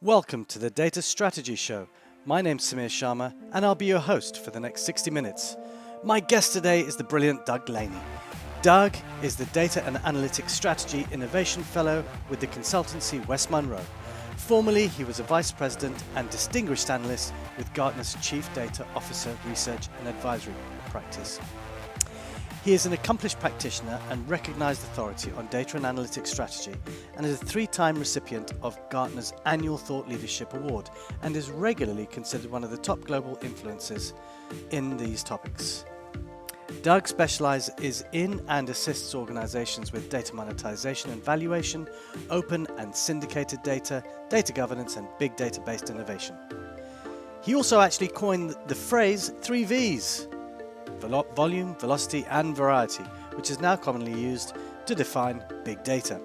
Welcome to the Data Strategy Show. My name's Samir Sharma, and I'll be your host for the next 60 minutes. My guest today is the brilliant Doug Laney. Doug is the Data and Analytics Strategy Innovation Fellow with the consultancy West Monroe. Formerly, he was a Vice President and Distinguished Analyst with Gartner's Chief Data Officer Research and Advisory practice. He is an accomplished practitioner and recognized authority on data and analytics strategy, and is a three-time recipient of Gartner's annual Thought Leadership Award, and is regularly considered one of the top global influencers in these topics. Doug specializes in and assists organizations with data monetization and valuation, open and syndicated data, data governance, and big data-based innovation. He also actually coined the phrase 3 V's. Volume, velocity, and variety, which is now commonly used to define big data.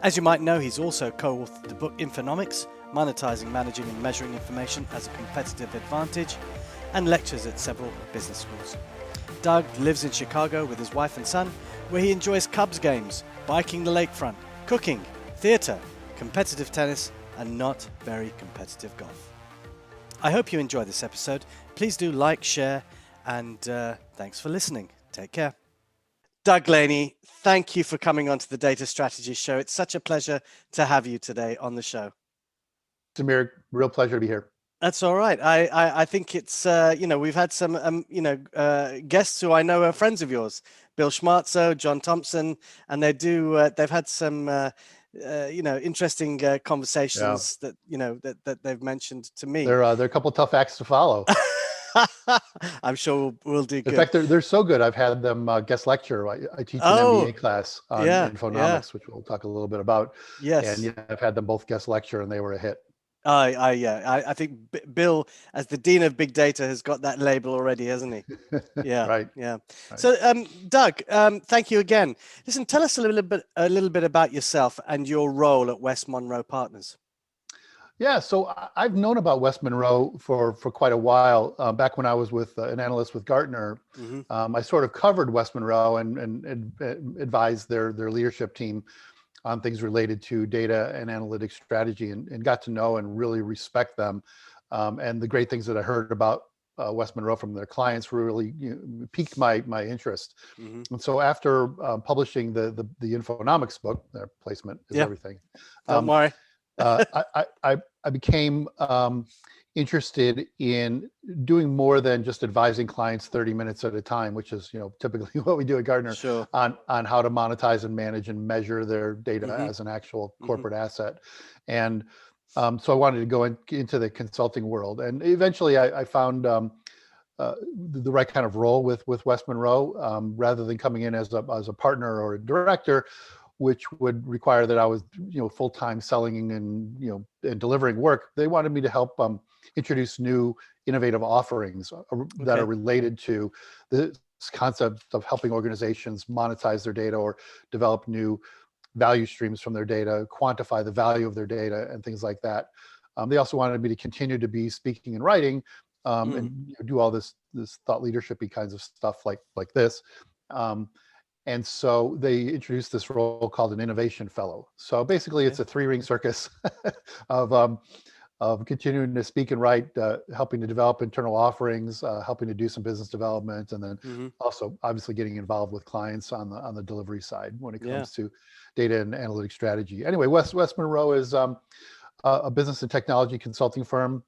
As you might know, he's also co-authored the book Infonomics, Monetizing, Managing and Measuring Information as a Competitive Advantage, and lectures at several business schools. Doug lives in Chicago with his wife and son, where he enjoys Cubs games, biking the lakefront, cooking, theatre, competitive tennis, and not very competitive golf. I hope you enjoy this episode. Please do like, share, and thanks for listening. Take care. Doug Laney, thank you for coming onto the Data Strategy Show. It's such a pleasure to have you today on the show. Samir, real pleasure to be here. That's all right. I think it's, we've had some, guests who I know are friends of yours, Bill Schmartzo, John Thompson, and they've had some, interesting conversations that they've mentioned to me. They're a couple tough acts to follow. I'm sure we'll do good. In fact, they're so good. I've had them guest lecture. I teach an MBA class on Infonomics, which we'll talk a little bit about. Yes. And I've had them both guest lecture, and they were a hit. I think Bill, as the Dean of Big Data, has got that label already, hasn't he? Yeah. Right. Yeah. Right. So, Doug, thank you again. Listen, tell us a little bit about yourself and your role at West Monroe Partners. Yeah, so I've known about West Monroe for quite a while. Back when I was with an analyst with Gartner, I sort of covered West Monroe and advised their leadership team on things related to data and analytics strategy, and got to know and really respect them. And the great things that I heard about West Monroe from their clients really piqued my interest. And so after publishing the Infonomics book, their placement is everything. Don't worry. I became interested in doing more than just advising clients 30 minutes at a time, which is typically what we do at Gartner. Sure. on how to monetize and manage and measure their data as an actual corporate asset. And so I wanted to go into the consulting world, and eventually I found the right kind of role with West Monroe, rather than coming in as a partner or a director, which would require that I was, full-time selling and delivering work. They wanted me to help introduce new innovative offerings that are related to this concept of helping organizations monetize their data or develop new value streams from their data, quantify the value of their data, and things like that. They also wanted me to continue to be speaking and writing, and do all this thought leadership-y kinds of stuff like this. And so they introduced this role called an innovation fellow. So basically, it's a 3-ring circus of continuing to speak and write, helping to develop internal offerings, helping to do some business development, and then also obviously getting involved with clients on the delivery side when it comes to data and analytics strategy. Anyway, West Monroe is a business and technology consulting firm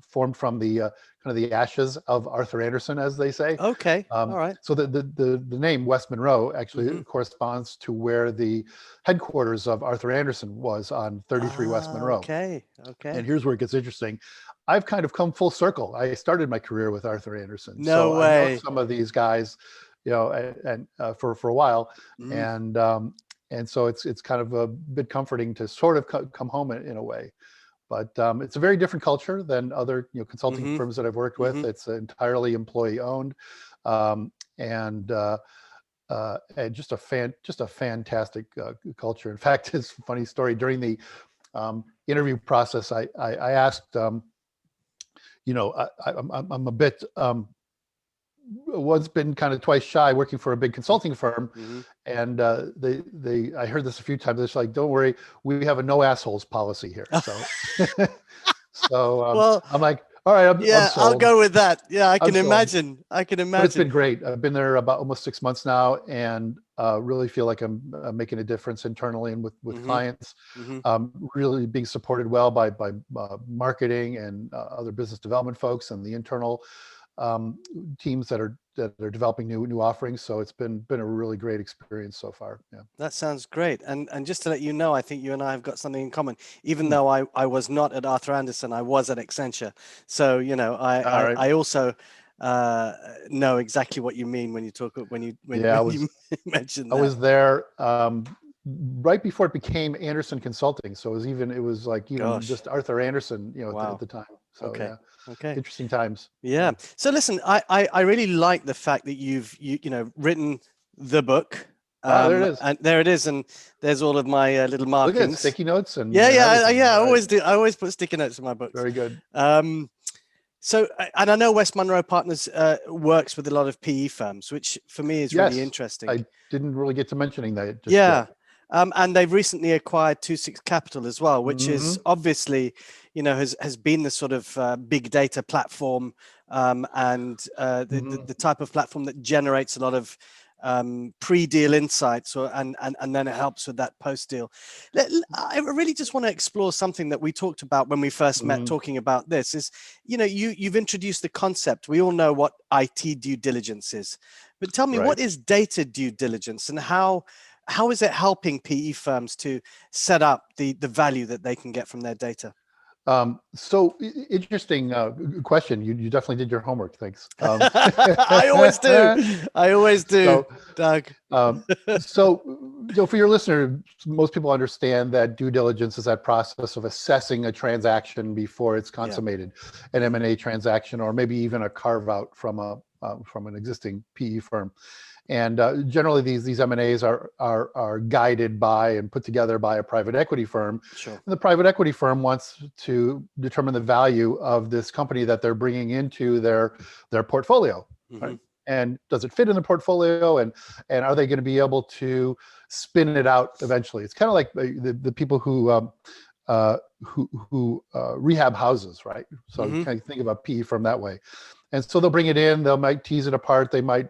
formed from the kind of the ashes of Arthur Andersen, as they say. Okay. All right. So the name West Monroe actually corresponds to where the headquarters of Arthur Andersen was on 33 West Monroe. Okay. And here's where it gets interesting. I've kind of come full circle. I started my career with Arthur Andersen. No way. I know some of these guys, and for a while, and so it's kind of a bit comforting to sort of come home in a way. But it's a very different culture than other consulting firms that I've worked with. It's entirely employee owned, and just a fantastic culture. In fact, it's a funny story. During the interview process, I asked, I'm a bit once been kind of twice shy working for a big consulting firm, Mm-hmm. and I heard this a few times. It's like, don't worry, we have a no assholes policy here. So, Well, I'm like, all right, I'm yeah, I'll sold. go with that. Yeah, I I'm can sold. imagine. I can But it's imagine. been great. I've been there about almost 6 months now, and really feel like I'm making a difference internally and with Mm-hmm. clients. Mm-hmm. Really being supported well by marketing and other business development folks and the internal teams that are developing new offerings. So it's been a really great experience so far. Yeah. That sounds great. And just to let you know, I think you and I have got something in common. Even Hmm. though I was not at Arthur Andersen, I was at Accenture. So, you know, All right. I also know exactly what you mean when you talk when Yeah, you mention I that. was there right before it became Anderson Consulting. So it was like even Gosh. just Arthur Anderson, at Wow. the time. So Okay. yeah, Okay. interesting times. Yeah. Yeah. So listen, I really like the fact that you know written the book. Ah, there it is. And there it is, and there's all of my little Look at it, markings. sticky notes and Yeah, everything. yeah. I All right. always do. I always put sticky notes in my books. Very good. So, and I know West Monroe Partners works with a lot of PE firms, which for me is really Yes, interesting. I didn't really get to mentioning that just Yeah. yet. And they've recently acquired 26 Capital as well, which is Mhm. obviously, has been the sort of big data platform and Mhm. the type of platform that generates a lot of pre-deal insights, and then it helps with that post-deal. I really just want to explore something that we talked about when we first met, Mhm. talking about this. Is you've introduced the concept. We all know what IT due diligence is, but tell me, Right. what is data due diligence, and how is it helping PE firms to set up the value that they can get from their data? So interesting question. You definitely did your homework. Thanks. I always do. I always do, So, Doug. um, so for your listener, most people understand that due diligence is that process of assessing a transaction before it's Yeah. consummated, an M&A transaction, or maybe even a carve out from an existing PE firm. And generally, these M&As are guided by and put together by a private equity firm. Sure. And the private equity firm wants to determine the value of this company that they're bringing into their portfolio, right? And does it fit in the portfolio? And are they going to be able to spin it out eventually? It's kind of like the people who rehab houses, right? So you kind of think about PE firm that way. And so they'll bring it in, they might tease it apart, they might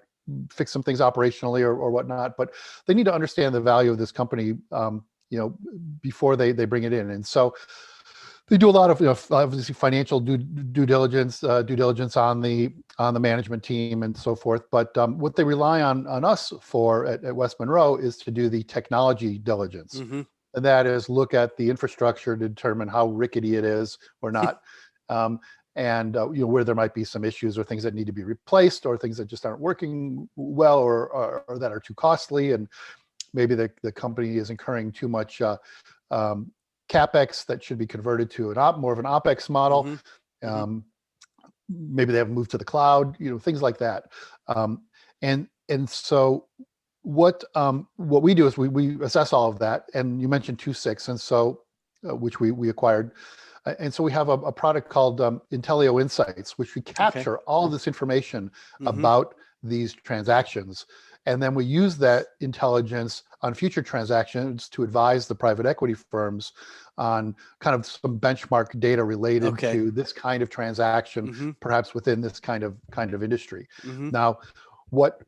fix some things operationally or whatnot, but they need to understand the value of this company, before they bring it in. And so they do a lot of, obviously financial due diligence on the management team and so forth. But what they rely on us for at West Monroe is to do the technology diligence. And that is look at the infrastructure to determine how rickety it is or not. And where there might be some issues or things that need to be replaced or things that just aren't working well or that are too costly, and maybe the company is incurring too much capex that should be converted to more of an opex model. Maybe they have moved to the cloud, things like that. And so what we do is we assess all of that. And you mentioned 26, and so which we acquired. And so we have a product called Intelio Insights, which we capture all this information about these transactions. And then we use that intelligence on future transactions to advise the private equity firms on kind of some benchmark data related to this kind of transaction, perhaps within this kind of industry. Now, what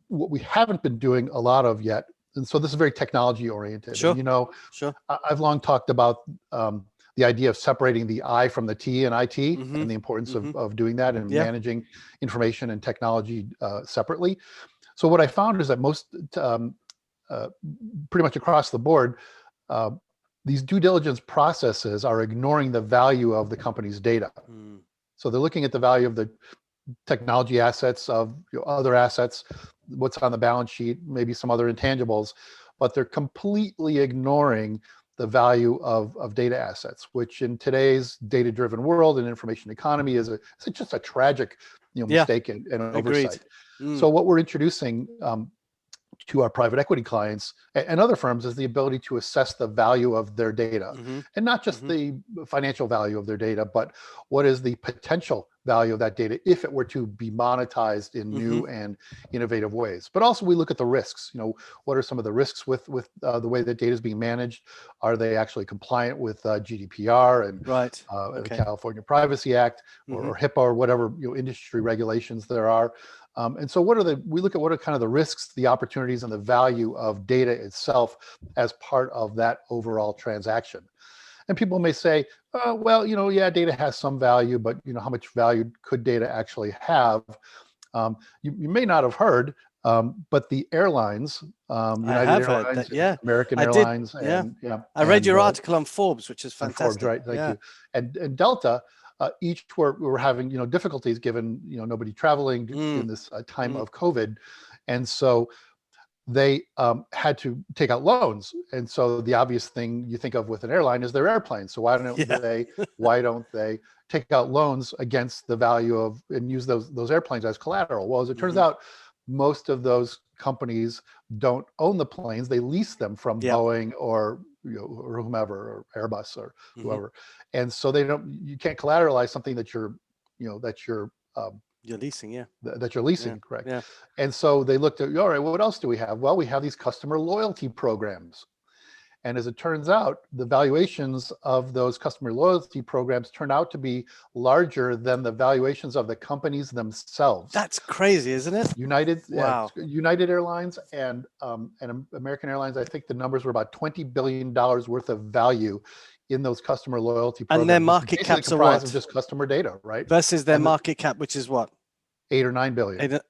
we haven't been doing a lot of yet, and so this is very technology oriented. Sure. And, Sure. I've long talked about the idea of separating the I from the T in IT and the importance of doing that and managing information and technology separately. So what I found is that most, pretty much across the board, these due diligence processes are ignoring the value of the company's data. So they're looking at the value of the technology assets, of other assets, what's on the balance sheet, maybe some other intangibles, but they're completely ignoring the value of data assets, which in today's data-driven world and information economy is just a tragic mistake and oversight. So what we're introducing to our private equity clients and other firms is the ability to assess the value of their data, and not just the financial value of their data, but what is the potential value of that data if it were to be monetized in new and innovative ways. But also we look at the risks. What are some of the risks with the way that data is being managed? Are they actually compliant with GDPR and the California Privacy Act or HIPAA or whatever industry regulations there are? And so we look at what are kind of the risks, the opportunities, and the value of data itself as part of that overall transaction. And people may say, well, yeah, data has some value, but how much value could data actually have? You may not have heard, but the airlines, United Airlines, American Airlines, I read your article on Forbes, which is fantastic. Forbes, right? Thank you. And Delta. Each were having difficulties given nobody traveling in this time of COVID, and so they had to take out loans. And so the obvious thing you think of with an airline is their airplanes. So why don't they take out loans against the value of and use those airplanes as collateral? Well, as it turns out, most of those companies don't own the planes; they lease them from Boeing or whomever, or Airbus or whoever. And so you can't collateralize something that you're leasing, that you're leasing, correct? Yeah. And so they looked at, all right, well, what else do we have? Well, we have these customer loyalty programs. And as it turns out, the valuations of those customer loyalty programs turn out to be larger than the valuations of the companies themselves. That's crazy, isn't it? United Airlines and American Airlines, I think the numbers were about $20 billion worth of value in those customer loyalty programs. And their market caps are what? Of just customer data, right? Versus their market cap, which is what? 8 or 9 billion.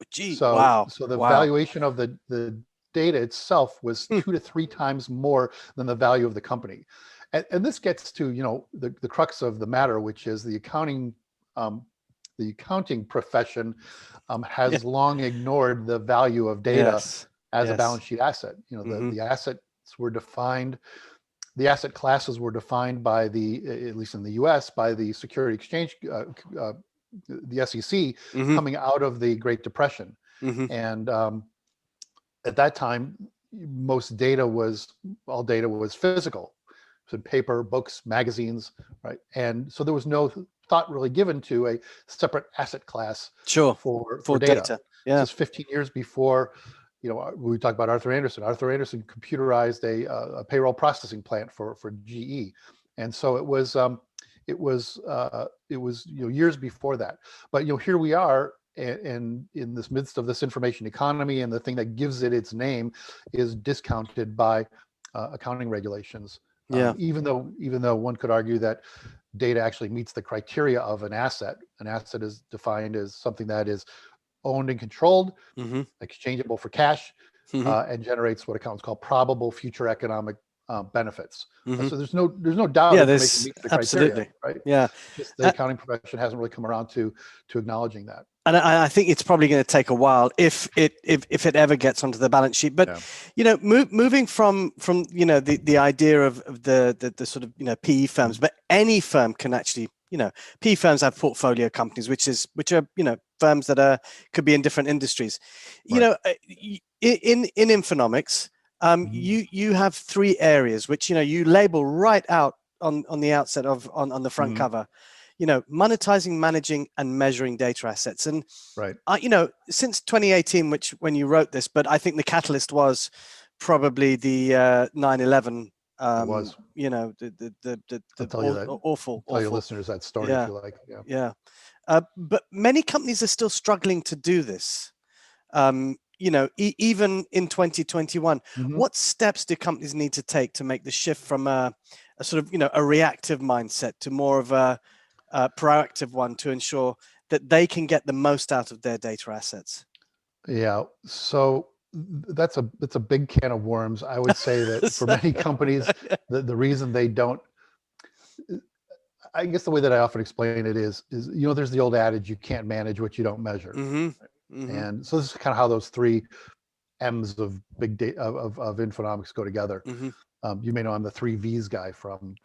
Wow. So the valuation of the data itself was 2 to 3 times more than the value of the company. And this gets to, the crux of the matter, which is the accounting profession has long ignored the value of data as a balance sheet asset. The assets were defined, the asset classes were defined by at least in the US, by the Security Exchange, the SEC, coming out of the Great Depression. And at that time, all data was physical. So paper, books, magazines, right? And so there was no thought really given to a separate asset class for data. Yeah. This is 15 years before, we talk about Arthur Andersen. Arthur Andersen computerized a payroll processing plant for GE. And so it was years before that. But here we are, and in this midst of this information economy, and the thing that gives it its name is discounted by accounting regulations. Even though one could argue that data actually meets the criteria of an asset. An asset is defined as something that is owned and controlled, exchangeable for cash, and generates what accountants call probable future economic benefits. So there's no doubt that meets the criteria, absolutely, right? Yeah, just the accounting profession hasn't really come around to acknowledging that. And I think it's probably going to take a while if it ever gets onto the balance sheet. But moving from the idea of the sort of PE firms, but any firm can actually, PE firms have portfolio companies, which are firms that could be in different industries. Right. In Infonomics, you have 3 areas which you label right out on the outset on the front cover. Monetizing, managing, and measuring data assets. And since 2018, when you wrote this, but I think the catalyst was probably the 9/11. It was. The tell you that. Awful. Tell your listeners that story if you like. Yeah. But many companies are still struggling to do this. Even in 2021, what steps do companies need to take to make the shift from a sort of a reactive mindset to more of a proactive one to ensure that they can get the most out of their data assets? Yeah, so that's a big can of worms. I would say that for many companies, the reason they don't, I guess the way that I often explain it is there's the old adage, you can't manage what you don't measure. And so this is kind of how those 3 M's of big data of Infonomics go together. You may know I'm the 3 V's guy from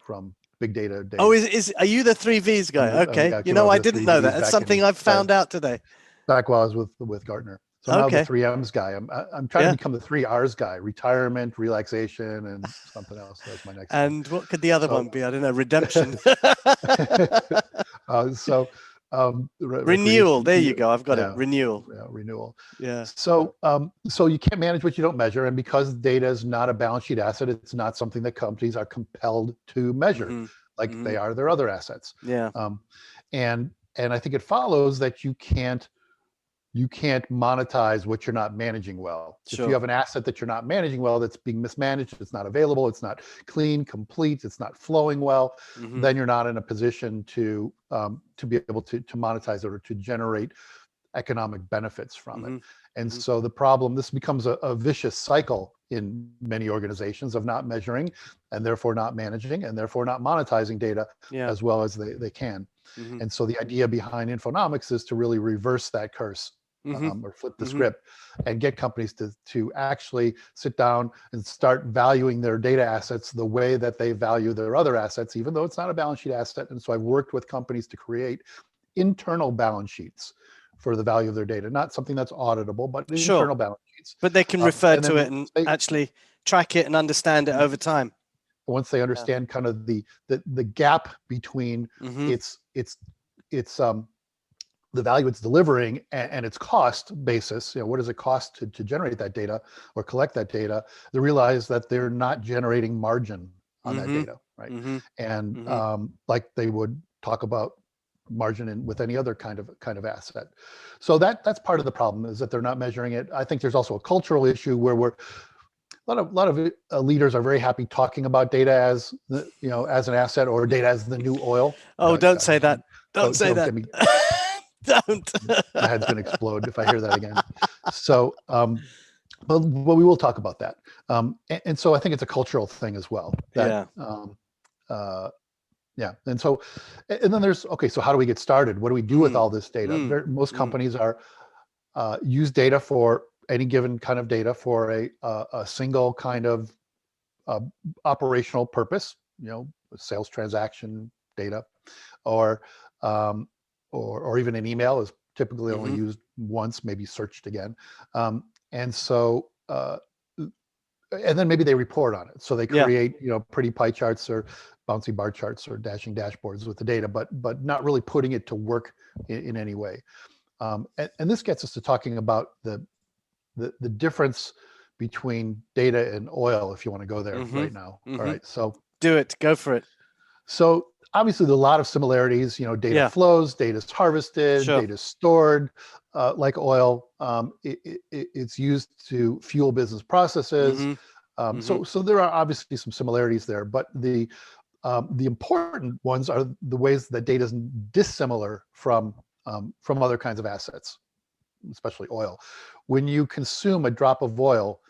big data. Oh, are you the 3 V's guy? Okay. I didn't know that. That's something I've found out today. Back while I was with Gartner. So now the Okay. 3 M's guy. I'm trying to become the 3 R's guy: retirement, relaxation, and something else. That's my next thing. And what could the other one be? I don't know. Redemption. So Renewal. recreation. There you go. I've got it. Yeah, Renewal. yeah, renewal. Yeah. So so you can't manage what you don't measure, and because data is not a balance sheet asset, it's not something that companies are compelled to measure, like they are their other assets. Yeah. And I think it follows that you can't monetize what you're not managing well. Sure. If you have an asset that you're not managing well, that's being mismanaged, it's not available, it's not clean, complete, it's not flowing well, then you're not in a position to be able to monetize it or to generate economic benefits from it. And so the problem, this becomes a vicious cycle in many organizations of not measuring and therefore not managing and therefore not monetizing data as well as they can. And so the idea behind Infonomics is to really reverse that curse. Or flip the script and get companies to actually sit down and start valuing their data assets the way that they value their other assets, even though it's not a balance sheet asset. And so I've worked with companies to create internal balance sheets for the value of their data, not something that's auditable, but internal balance sheets. But they can refer to it and actually track it and understand it over time. Once they understand kind of the gap between the value it's delivering and its cost basis, what does it cost to generate that data or collect that data, they realize that they're not generating margin on that data, right? And like they would talk about margin with any other kind of asset. So that's part of the problem, is that they're not measuring it. I think there's also a cultural issue where a lot of leaders are very happy talking about data as as an asset or data as the new oil. Oh, don't say that. Don't say that. Don't. My head's going to explode if I hear that again. So, but we will talk about that. And so I think it's a cultural thing as well. That, And so, and then there's, okay, so how do we get started? What do we do with all this data? Most companies use data for any given kind of data for a single kind of operational purpose, sales transaction data, or even an email is typically only used once, maybe searched again. And so, and then maybe they report on it. So they create, pretty pie charts or bouncy bar charts or dashing dashboards with the data, but not really putting it to work in any way. And this gets us to talking about the difference between data and oil, if you want to go there right now. All right, so do it. Go for it. So obviously, there's a lot of similarities. Data flows, data is harvested, data is stored. Like oil, it's used to fuel business processes. So there are obviously some similarities there, but the important ones are the ways that data is dissimilar from other kinds of assets, especially oil. When you consume a drop of oil,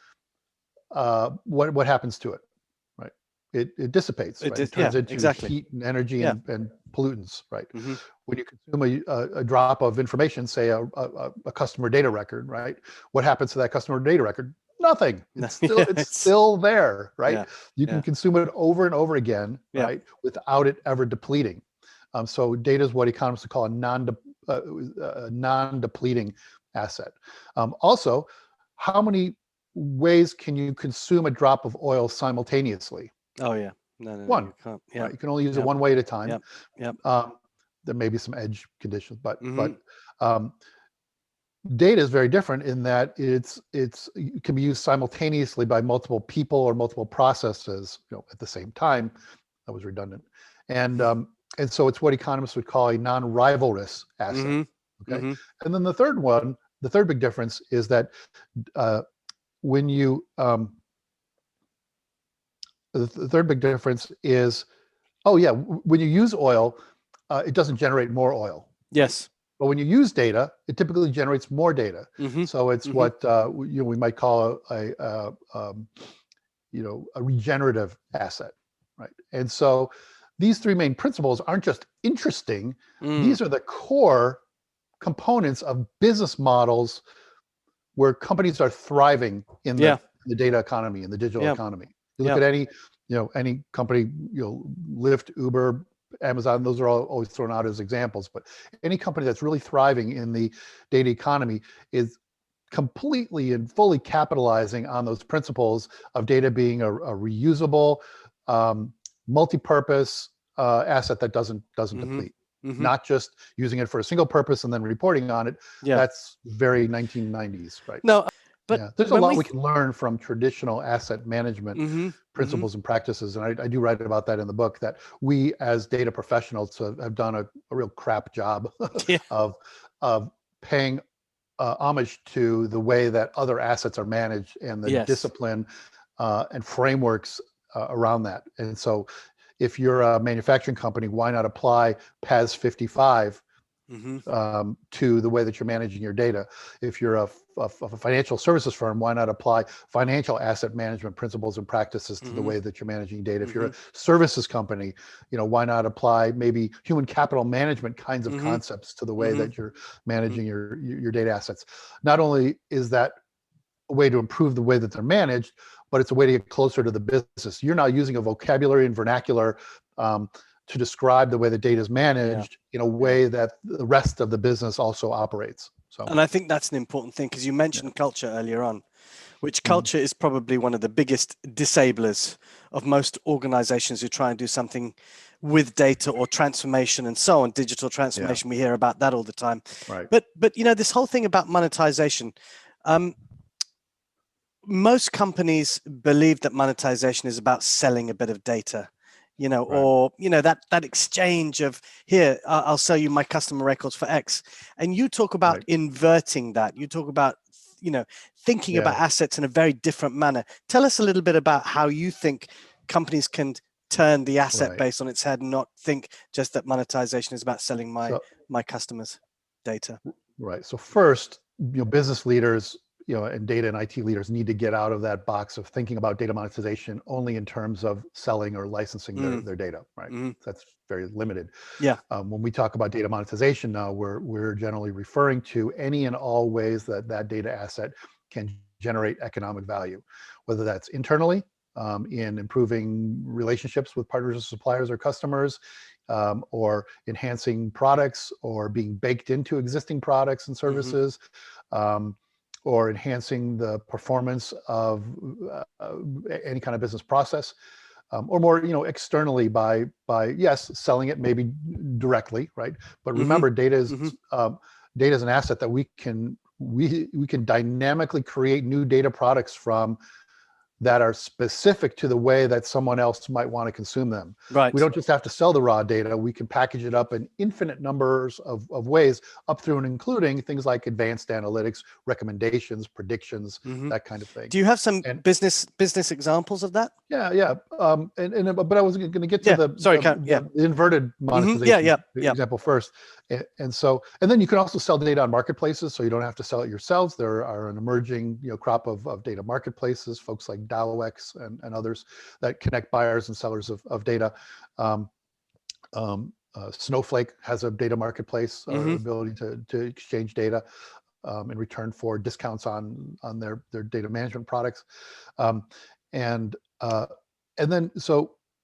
what happens to it? Right, it dissipates. Right? It turns into heat and energy and pollutants. Right. When you consume a drop of information, say a customer data record, right? What happens to that customer data record? Nothing. It's still there, right? You can consume it over and over again, right, without it ever depleting. So data is what economists call a non-depleting asset. Also, how many ways can you consume a drop of oil simultaneously? Oh yeah, no, one. You can't. Right? You can only use it one way at a time. Yep. There may be some edge conditions, but data is very different in that it can be used simultaneously by multiple people or multiple processes, at the same time. That was redundant, and so it's what economists would call a non-rivalrous asset. Okay, and then the third big difference is that when you the third big difference is, when you use oil, it doesn't generate more oil. Yes. But when you use data, it typically generates more data. So it's what we might call a regenerative asset, right? And so these three main principles aren't just interesting; these are the core components of business models where companies are thriving in the data economy, in the digital economy. You look at any company, Lyft, Uber, Amazon, those are all always thrown out as examples, but any company that's really thriving in the data economy is completely and fully capitalizing on those principles of data being a reusable, multi-purpose asset that doesn't deplete. Not just using it for a single purpose and then reporting on it. Yeah. That's very 1990s, right? No, but yeah. There's a lot we can learn from traditional asset management principles and practices. And I do write about that in the book, that we as data professionals have done a real crap job of paying homage to the way that other assets are managed and the discipline and frameworks around that. And so if you're a manufacturing company, why not apply PAS 55 to the way that you're managing your data? If you're a financial services firm, why not apply financial asset management principles and practices to the way that you're managing data? If you're a services company, why not apply maybe human capital management kinds of concepts to the way that you're managing your data assets? Not only is that a way to improve the way that they're managed, but it's a way to get closer to the business. You're now using a vocabulary and vernacular to describe the way the data is managed in a way that the rest of the business also operates. So, and I think that's an important thing, because you mentioned culture earlier on, which culture is probably one of the biggest disablers of most organizations who try and do something with data or transformation and so on, digital transformation. We hear about that all the time. Right. But this whole thing about monetization, most companies believe that monetization is about selling a bit of data, or that exchange of, here, I'll sell you my customer records for X. And you talk about inverting that. You talk about thinking about assets in a very different manner. Tell us a little bit about how you think companies can turn the asset base on its head and not think just that monetization is about selling my customers' data. Right. So first, business leaders, and data and IT leaders need to get out of that box of thinking about data monetization only in terms of selling or licensing their data, right? That's very limited. Yeah. When we talk about data monetization now, we're generally referring to any and all ways that data asset can generate economic value, whether that's internally in improving relationships with partners or suppliers or customers, or enhancing products, or being baked into existing products and services, or enhancing the performance of any kind of business process, or more, externally by selling it maybe directly, right? But remember, data is an asset that we can dynamically create new data products from, that are specific to the way that someone else might want to consume them. Right. We don't just have to sell the raw data. We can package it up in infinite numbers of ways, up through and including things like advanced analytics, recommendations, predictions, that kind of thing. Do you have some business examples of that? Yeah. But I was going to get to the inverted monetization example first. And then you can also sell data on marketplaces, so you don't have to sell it yourselves. There are an emerging crop of data marketplaces, folks like Dowx and others that connect buyers and sellers of data. Snowflake has a data marketplace, ability to exchange data in return for discounts on their data management products. And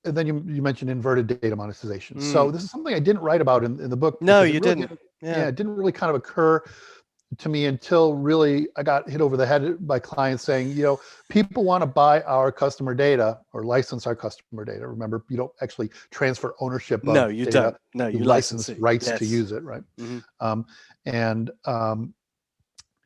then you mentioned inverted data monetization. So this is something I didn't write about in the book. No, you didn't. It didn't really kind of occur to me until really I got hit over the head by clients saying, people want to buy our customer data or license our customer data. Remember, you don't actually transfer ownership of no, you data. don't. No, you license it. rights to use it, right? And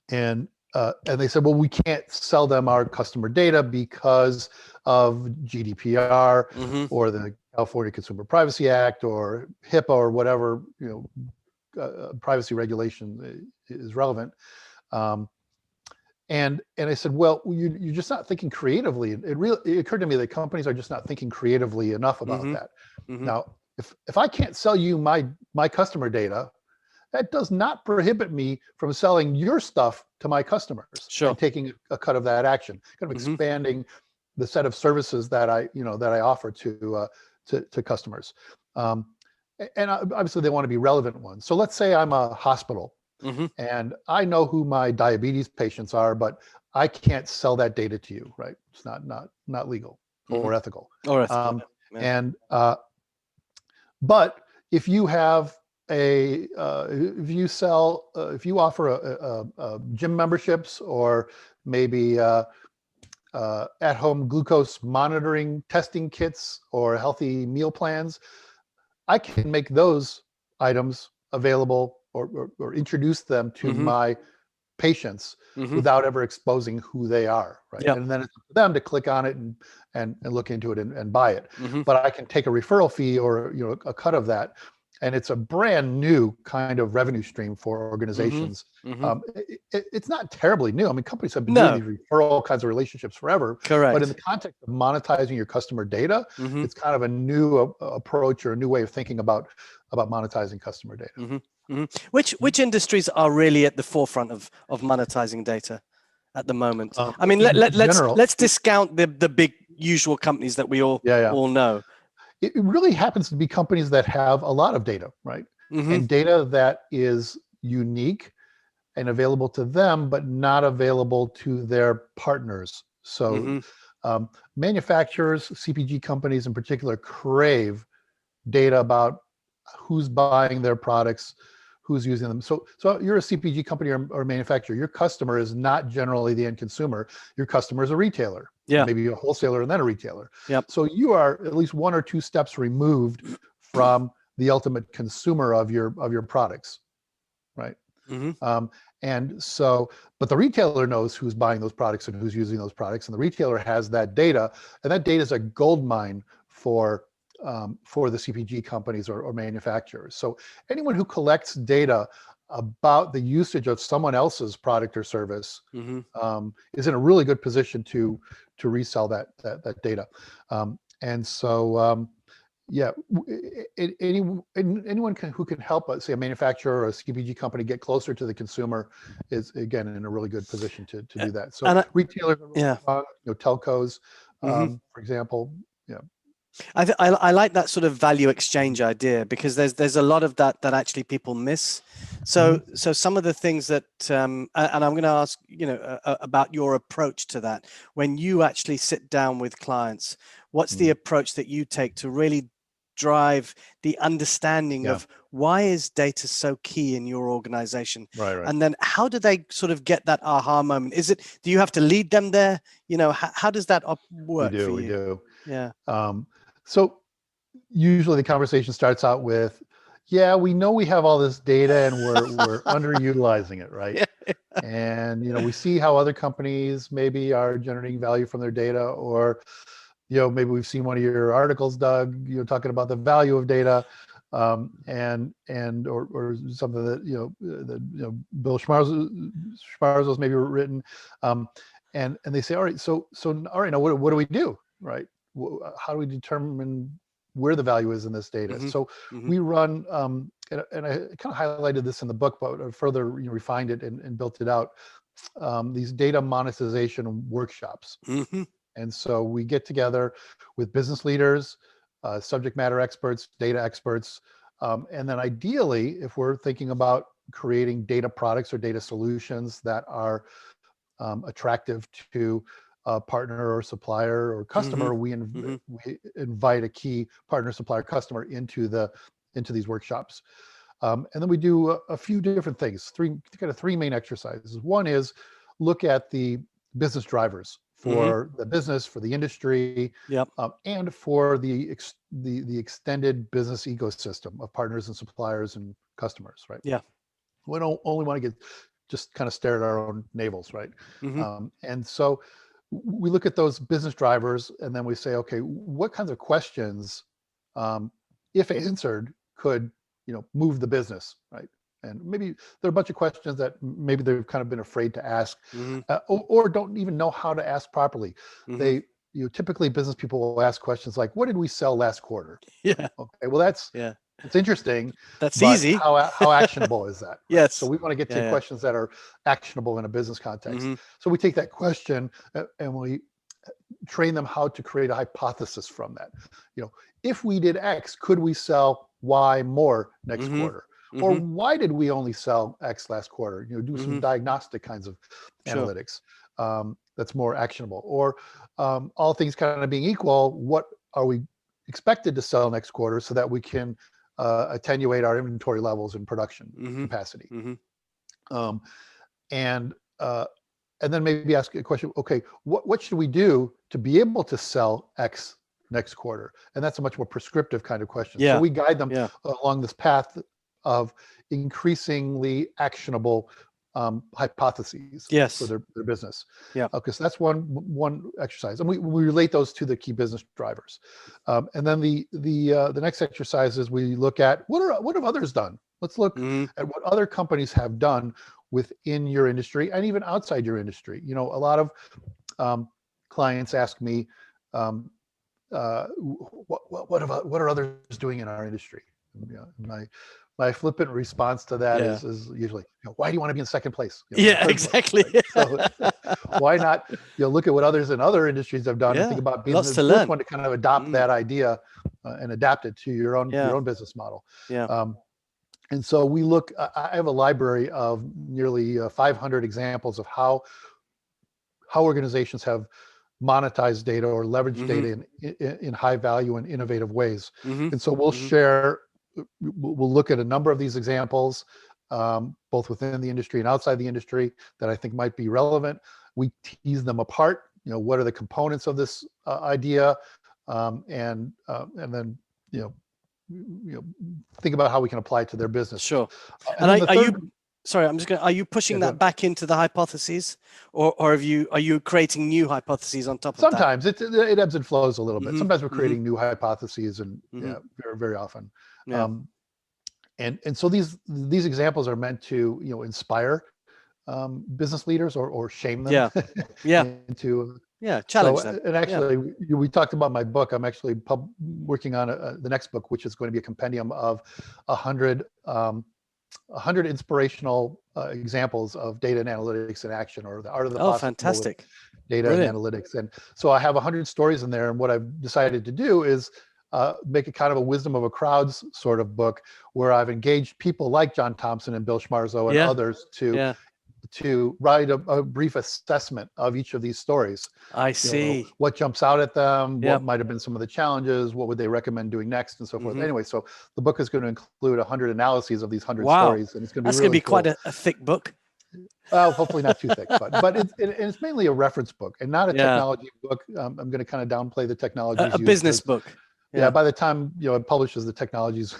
they said, well, we can't sell them our customer data because of GDPR or the California Consumer Privacy Act or HIPAA or whatever, privacy regulation is relevant. And I said, well, you're just not thinking creatively. It occurred to me that companies are just not thinking creatively enough about that. Now, if I can't sell you my customer data, that does not prohibit me from selling your stuff to my customers and taking a cut of that action, kind of expanding the set of services that I offer to customers. And obviously they want to be relevant ones. So let's say I'm a hospital and I know who my diabetes patients are, but I can't sell that data to you, right? It's not legal or ethical. Or ethical. But if you have if you offer a gym memberships, or maybe at-home glucose monitoring testing kits or healthy meal plans, I can make those items available, or introduce them to Mm-hmm. my patients Mm-hmm. without ever exposing who they are, right? Yep. And then it's up to them to click on it and look into it and buy it. Mm-hmm. But I can take a referral fee, or a cut of that, and it's a brand new kind of revenue stream for Mm-hmm. organizations. Mm-hmm. It's not terribly new. I mean, companies have been doing No, these referral kinds of relationships forever, but in the correct. context of monetizing your customer data, Mm-hmm. it's kind of a new approach, or a new way of thinking about monetizing customer data. Mm-hmm. Mm-hmm. Which industries are really at the forefront of monetizing data at the moment? I mean, In general, let's discount the big usual companies that we all yeah. all know. It really happens to be companies that have a lot of data, right? Mm-hmm. And data that is unique and available to them, but not available to their partners. So Mm-hmm. manufacturers, CPG companies in particular, crave data about who's buying their products, who's using them. So you're a CPG company or manufacturer. Your customer is not generally the end consumer. Your customer is a retailer, Yeah. maybe a wholesaler and then a retailer. Yep. So you are at least one or two steps removed from the ultimate consumer of your products, right? Mm-hmm. And so, but the retailer knows who's buying those products and who's using those products, and the retailer has that data, and that data is a gold mine for the CPG companies or manufacturers. So anyone who collects data about the usage of someone else's product or service Mm-hmm. is in a really good position to resell that data. And so yeah, anyone who can help us, say a manufacturer or a CPG company, get closer to the consumer is, again, in a really good position to do that. So And retailers are really yeah. strong, telcos, Mm-hmm. for example. Yeah. I like that sort of value exchange idea, because there's a lot of that actually people miss. So Mm-hmm. so some of the things that and I'm going to ask about your approach to that when you actually sit down with clients. What's the approach that you take to really drive the understanding Yeah. of why is data so key in your organization? Right. And then how do they sort of get that aha moment? Do you have to lead them there? How does that work for We you? do. Yeah. So usually the conversation starts out with, yeah, we know we have all this data and we're underutilizing it, right? Yeah. And we see how other companies maybe are generating value from their data, or maybe we've seen one of your articles, Doug, talking about the value of data, and or something that Bill Schmarzos maybe written, and they say, all right, so all right, now what do we do, right? How do we determine where the value is in this data? Mm-hmm. So Mm-hmm. we run, and I kind of highlighted this in the book, but further refined it and built it out. These data monetization workshops. Mm-hmm. And so we get together with business leaders, subject matter experts, data experts, and then ideally, if we're thinking about creating data products or data solutions that are attractive to a partner or supplier or customer, Mm-hmm. we invite a key partner, supplier, customer into these workshops. And then we do a few different things, three main exercises. One is look at the business drivers for the business, for the industry, Yep. and for the extended business ecosystem of partners and suppliers and customers, right? Yeah. We don't only want to get just kind of stare at our own navels, right? Mm-hmm. And so we look at those business drivers, and then we say, okay, what kinds of questions, if answered, could move the business, right? And maybe there are a bunch of questions that maybe they've kind of been afraid to ask, Mm-hmm. or don't even know how to ask properly. Mm-hmm. Typically business people will ask questions like, what did we sell last quarter? Yeah. Okay, well, Yeah. it's interesting, That's but easy. how actionable is that? Right? So Yes. we want to get to Yeah. questions that are actionable in a business context. Mm-hmm. So we take that question and we train them how to create a hypothesis from that. If we did X, could we sell Y more next Mm-hmm. quarter? Mm-hmm. Or why did we only sell X last quarter? Do some diagnostic kinds of analytics that's more actionable. Or all things kind of being equal, what are we expected to sell next quarter so that we can attenuate our inventory levels and production capacity. And then maybe ask a question, okay, what should we do to be able to sell X next quarter? And that's a much more prescriptive kind of question. So we guide them along this path of increasingly actionable hypotheses for their business. Okay, so that's one exercise, and we relate those to the key business drivers. And then the next exercise is we look at what have others done. Let's look at what other companies have done within your industry and even outside your industry. You know, a lot of clients ask me, what are others doing in our industry? My flippant response to that is usually, why do you want to be in second place? Exactly. Place, right? So why not look at what others in other industries have done and think about being the first one to kind of adopt that idea and adapt it to your own business model. And so we look, I have a library of nearly 500 examples of how organizations have monetized data or leveraged data in high value and innovative ways. And so we'll look at a number of these examples, both within the industry and outside the industry, that I think might be relevant. We tease them apart. What are the components of this idea, and then think about how we can apply it to their business. Sure. And are you pushing that back into the hypotheses, or are you creating new hypotheses on top of that? Sometimes it ebbs and flows a little bit. Sometimes we're creating new hypotheses, and very, very often. And so these examples are meant to inspire business leaders or shame them into challenge them. And actually, we talked about my book. I'm actually working on the next book, which is going to be a compendium of 100 inspirational examples of data and analytics in action, or the art of the possible. Fantastic. Data and analytics. And so I have 100 stories in there, and what I've decided to do is make it kind of a wisdom of a crowds sort of book, where I've engaged people like John Thompson and Bill Schmarzo and others to write a brief assessment of each of these stories. I see. What jumps out at them, what might have been some of the challenges, what would they recommend doing next, and so forth. Anyway, so the book is going to include 100 analyses of these 100 stories, and it's going to be really cool. Quite a thick book. Well, hopefully not too thick, but it's mainly a reference book and not a technology book. I'm going to kind of downplay the technologies. A business book. Yeah, by the time it publishes, the technologies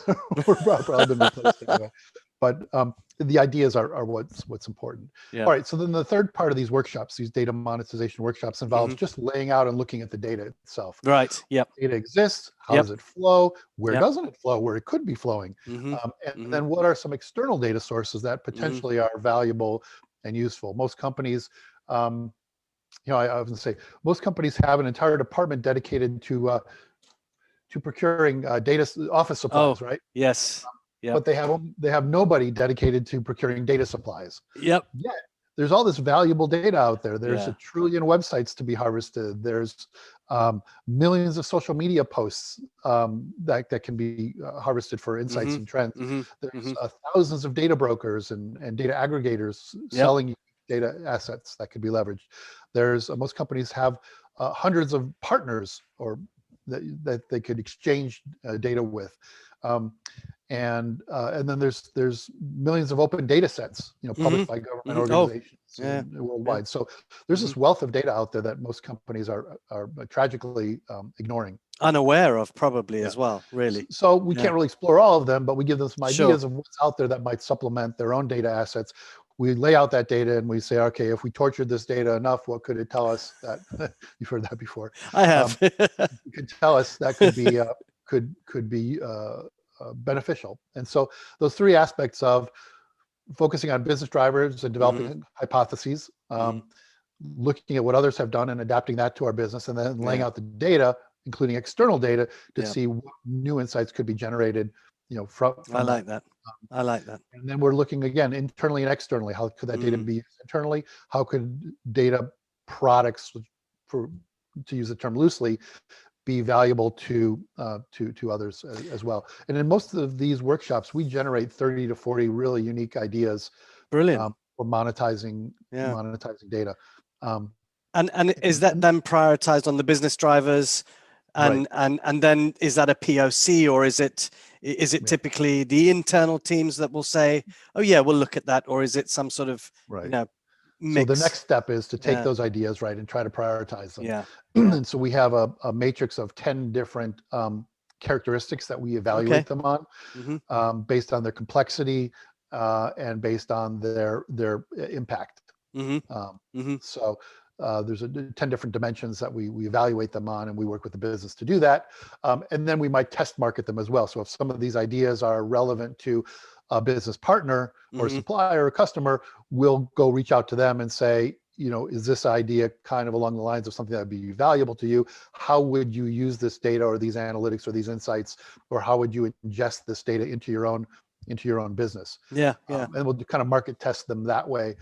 were probably been replaced anyway. But the ideas are what's important. All right, so then the third part of these workshops, these data monetization workshops, involves just laying out and looking at the data itself. Right. Yep. Data exists. How does it flow? Where doesn't it flow? Where it could be flowing? And then what are some external data sources that potentially are valuable and useful? Most companies, I often say, most companies have an entire department dedicated to procuring data office supplies, right? Yes. But they have nobody dedicated to procuring data supplies. Yet there's all this valuable data out there. There's 1 trillion websites to be harvested. There's millions of social media posts that can be harvested for insights and trends. There's thousands of data brokers and data aggregators selling data assets that could be leveraged. There's most companies have hundreds of partners or that they could exchange data with. And then there's millions of open data sets, published by government organizations worldwide. So there's this wealth of data out there that most companies are tragically ignoring. Unaware of, probably as well, really. So we can't really explore all of them, but we give them some ideas of what's out there that might supplement their own data assets. We lay out that data and we say, okay, if we tortured this data enough, what could it tell us? That you've heard that before. I have. It could tell us that could be beneficial. And so those three aspects of focusing on business drivers and developing hypotheses, looking at what others have done and adapting that to our business, and then laying out the data, including external data, to see what new insights could be generated. From I like that. I like that. And then we're looking again internally and externally. How could that data be used internally? How could data products, to use the term loosely, be valuable to others as well? And in most of these workshops, we generate 30 to 40 really unique ideas. Brilliant. For monetizing data. And is that then prioritized on the business drivers and then is that a POC, or is it typically the internal teams that will say, oh yeah, we'll look at that, or is it some sort of mix? So the next step is to take those ideas, right, and try to prioritize them. Yeah. And so we have a matrix of 10 different characteristics that we evaluate them on, based on their complexity and based on their impact. So there's 10 different dimensions that we evaluate them on, and we work with the business to do that. And then we might test market them as well. So if some of these ideas are relevant to a business partner or supplier or customer, we'll go reach out to them and say, is this idea kind of along the lines of something that would be valuable to you? How would you use this data or these analytics or these insights, or how would you ingest this data into your own business? And we'll kind of market test them that way.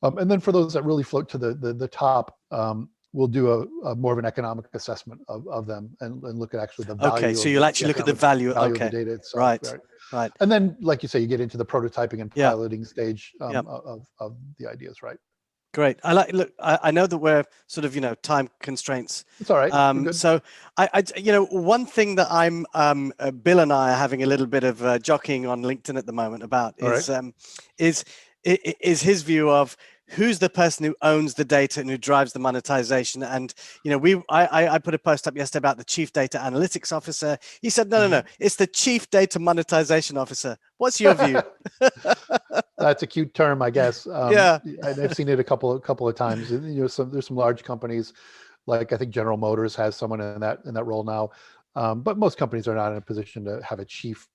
And then for those that really float to the top, we'll do a more of an economic assessment of them and look at actually the value. Okay, so you'll actually look at the value of the data itself. Right. And then, like you say, you get into the prototyping and piloting stage of the ideas, right? Great. I know that we're sort of, time constraints. It's all right. So one thing that Bill and I are having a little bit of jockeying on LinkedIn at the moment about is his view of who's the person who owns the data and who drives the monetization. And, I put a post up yesterday about the chief data analytics officer. He said, no, it's the chief data monetization officer. What's your view? That's a cute term, I guess. I've seen it a couple of times. There's some large companies, like I think General Motors has someone in that role now. But most companies are not in a position to have a chief,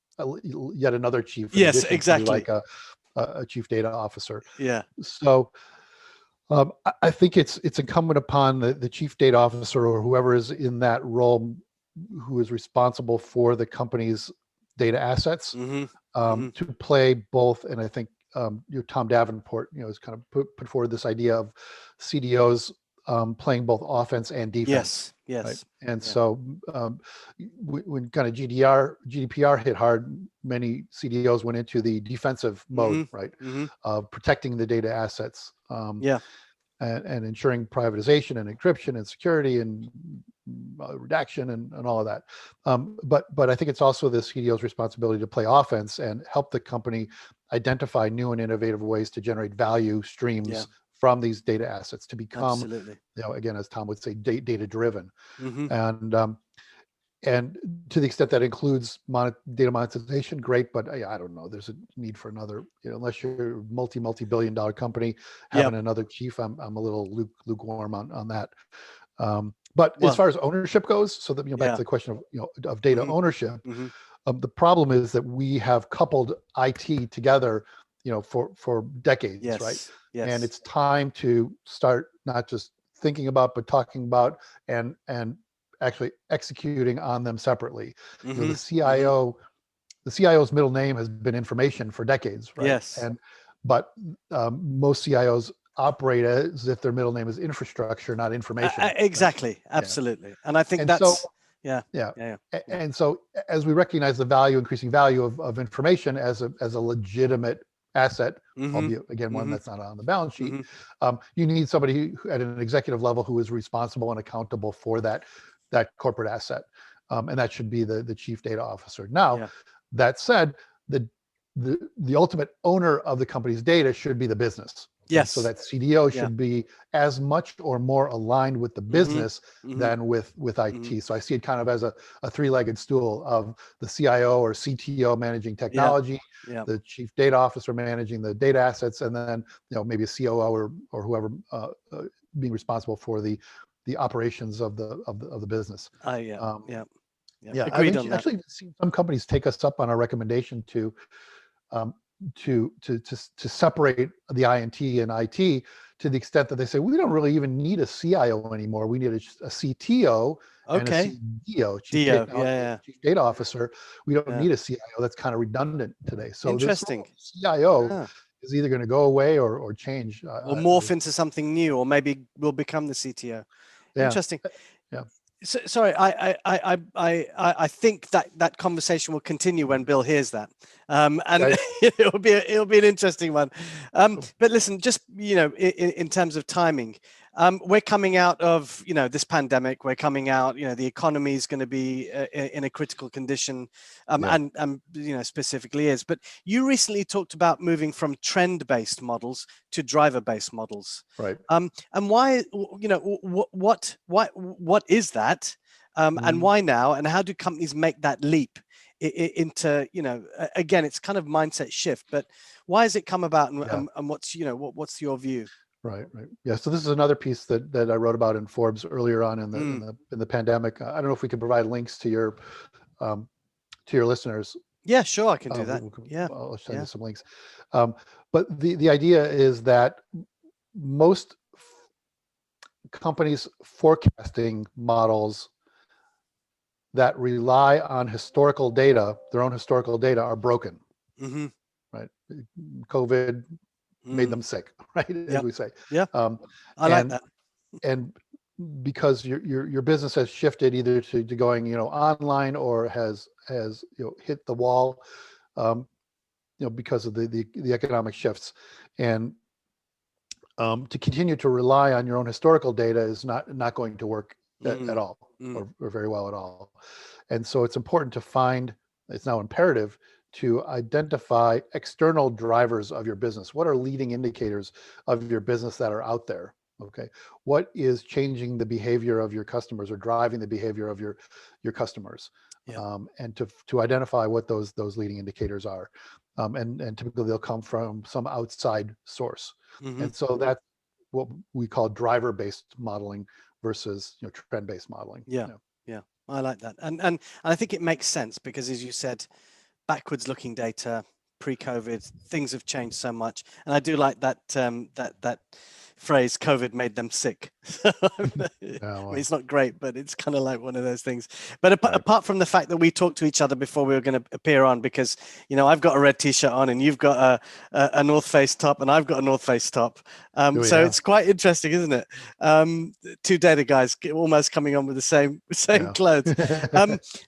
yet another chief. Yes, exactly. Like a chief data officer. Yeah. So I think it's incumbent upon the chief data officer or whoever is in that role, who is responsible for the company's data assets, to play both. And I think Tom Davenport, has kind of put forward this idea of CDOs playing both offense and defense. Yes. Right? And so when kind of GDPR hit hard, many CDOs went into the defensive mode, right? Of protecting the data assets. And ensuring privatization and encryption and security and redaction and all of that. But I think it's also the CDO's responsibility to play offense and help the company identify new and innovative ways to generate value streams from these data assets to become, again, as Tom would say, data driven. And to the extent that includes data monetization, great. But I don't know. There's a need for another. Unless you're a multi-billion dollar company, having another chief, I'm a little lukewarm on that. But as far as ownership goes, so that back to the question of data ownership, the problem is that we have coupled IT together, for decades, right? Yes. And it's time to start not just thinking about, but talking about and actually executing on them separately. The CIO's middle name has been information for decades, right? Yes. But most CIOs operate as if their middle name is infrastructure, not information. Exactly. Right? Absolutely. And I think And so as we recognize the increasing value of information as a legitimate asset, albeit again one that's not on the balance sheet, you need somebody at an executive level who is responsible and accountable for that corporate asset, and that should be the chief data officer. Now, that said, the ultimate owner of the company's data should be the business. Yes. So that CDO should be as much or more aligned with the business than with IT. So I see it kind of as a three-legged stool of the CIO or CTO managing technology, the chief data officer managing the data assets, and then maybe a COO or whoever being responsible for the operations of the business. Agreed I've actually seen some companies take us up on our recommendation to separate the INT and IT to the extent that they say we don't really even need a CIO anymore. We need a CTO and a CDO, chief data officer. We don't need a CIO. That's kind of redundant today. So interesting. This CIO is either going to go away or change. Or morph into something new, or maybe will become the CTO. Interesting. So, sorry, I think that conversation will continue when Bill hears that, and it'll be an interesting one. But listen, just in terms of timing, we're coming out of, this pandemic. We're coming out, the economy is going to be in a critical condition, and specifically is. But you recently talked about moving from trend-based models to driver-based models. Right. And why, what is that? And why now? And how do companies make that leap into, again, it's kind of mindset shift, but why has it come about, and what's, what's your view? Right. Yeah. So this is another piece that I wrote about in Forbes earlier on in the pandemic. I don't know if we can provide links to your listeners. Yeah, sure, I can do that. I'll send you some links. But the idea is that most companies' forecasting models that rely on historical data, their own historical data, are broken. Right. COVID made them sick, right? As we say. Yeah. I like that. And because your business has shifted either to going, online, or has hit the wall, because of the economic shifts, and to continue to rely on your own historical data is not going to work at all, or very well at all. And so it's important to find, it's now imperative to identify external drivers of your business. What are leading indicators of your business that are out there? Okay. What is changing the behavior of your customers, or driving the behavior of your customers? And to identify what those leading indicators are. And typically they'll come from some outside source. And so that's what we call driver-based modeling versus trend-based modeling. Yeah. I like that. And I think it makes sense, because as you said, backwards looking data, pre-COVID, things have changed so much. And I do like that that phrase, COVID made them sick. I mean, it's not great, but it's kind of like one of those things. But apart from the fact that we talked to each other before we were going to appear on, because I've got a red t-shirt on and you've got a North Face top and I've got a North Face top, so it's quite interesting, isn't it? Two data guys almost coming on with the same clothes.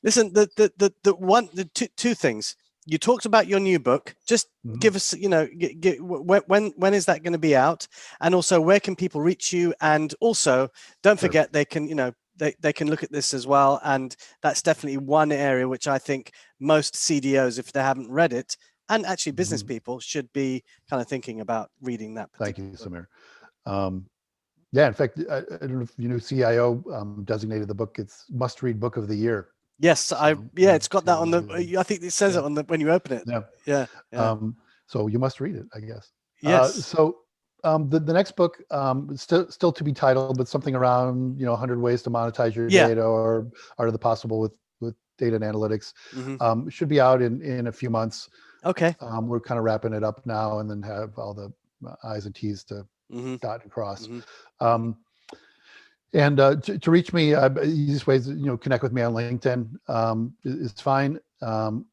Listen, the two things. You talked about your new book. Just give us, when is that going to be out? And also, where can people reach you? And also, don't forget, they can, they can look at this as well. And that's definitely one area which I think most CDOs, if they haven't read it, and actually business people, should be kind of thinking about reading that. Thank you, Samir. Yeah, in fact, I don't know if you know, CIO designated the book its must-read book of the year. Yes, it's got that on the. I think it says it on the when you open it. Yeah. So you must read it, I guess. Yes. So the next book, still to be titled, but something around 100 ways to monetize your data, or Art of the Possible with data and analytics. Should be out in a few months. Okay. We're kind of wrapping it up now, and then have all the I's and T's to dot and cross. And to reach me, easiest ways, connect with me on LinkedIn is fine,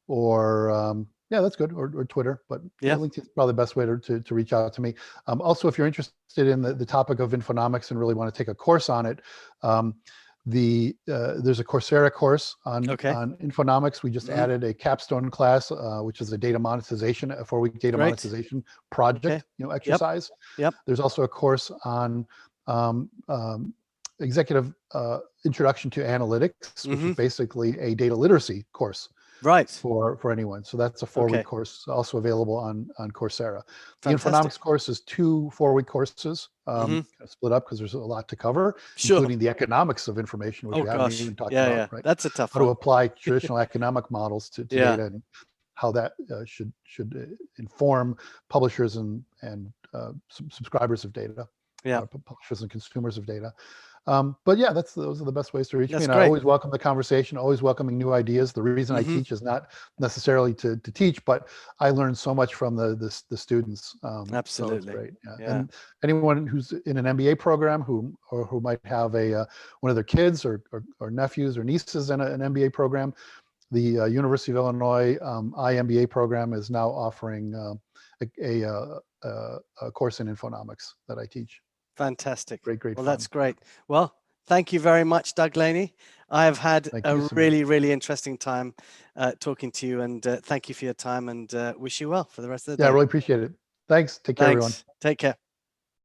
or that's good, or Twitter. But LinkedIn is probably the best way to reach out to me. Also, if you're interested in the topic of Infonomics and really want to take a course on it, there's a Coursera course on Infonomics. We just added a capstone class, which is a data monetization, a 4-week data monetization project, exercise. There's also a course on executive introduction to analytics, which is basically a data literacy course for anyone. So that's a 4-week course, also available on Coursera. The Infonomics course is 2 4-week courses, split up because there's a lot to cover, including the economics of information, which we haven't even talked about. Right? That's a tough one. How to apply traditional economic models to data, and how that should inform publishers and subscribers of data. Publishers and consumers of data. But those are the best ways to reach me. And I always welcome the conversation, always welcoming new ideas. The reason I teach is not necessarily to teach, but I learn so much from the students. Absolutely. So it's great. And anyone who's in an MBA program who might have one of their kids or nephews or nieces in an MBA program, the University of Illinois iMBA program is now offering a course in Infonomics that I teach. Fantastic. Great. Well, fun. that's great. Well, thank you very much, Doug Laney. I have had a really, really interesting time talking to you, and thank you for your time, and wish you well for the rest of the day. I really appreciate it. Thanks. Take care, everyone. Take care.